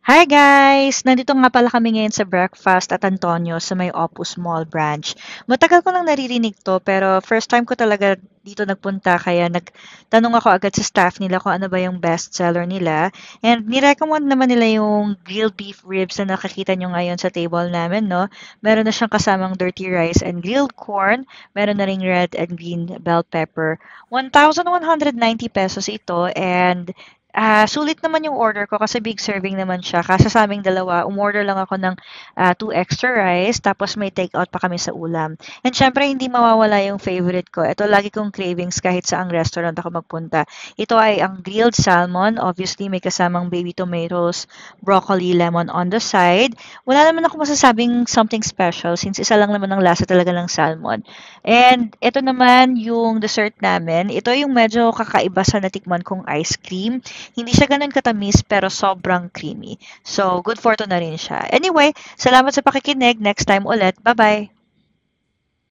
Hi guys! Nandito nga pala kami ngayon sa Breakfast at Antonio sa may Opus Mall branch. Matagal ko nang naririnig to pero first time ko talaga dito nagpunta kaya nagtanong ako agad sa staff nila kung ano ba yung best seller nila. And nirecommend naman nila yung grilled beef ribs na nakikita nyo ngayon sa table namin, no? Meron na siyang kasamang dirty rice and grilled corn. Meron na ring red and green bell pepper. 1,190 pesos ito and sulit naman yung order ko kasi big serving naman siya. Kasi sa aming dalawa, umorder lang ako ng 2 extra rice, tapos may take out pa kami sa ulam. And syempre, hindi mawawala yung favorite ko. Ito, lagi kong cravings kahit sa ang restaurant ako magpunta. Ito ay ang grilled salmon. Obviously, may kasamang baby tomatoes, broccoli, lemon on the side. Wala naman ako masasabing something special since isa lang naman ang lasa talaga ng salmon. And ito naman yung dessert namin. Ito yung medyo kakaiba sa natikman kong ice cream. Hindi siya gano'n katamis pero sobrang creamy. So, good for to na rin siya. Anyway, salamat sa pakikinig. Next time ulit. Bye-bye!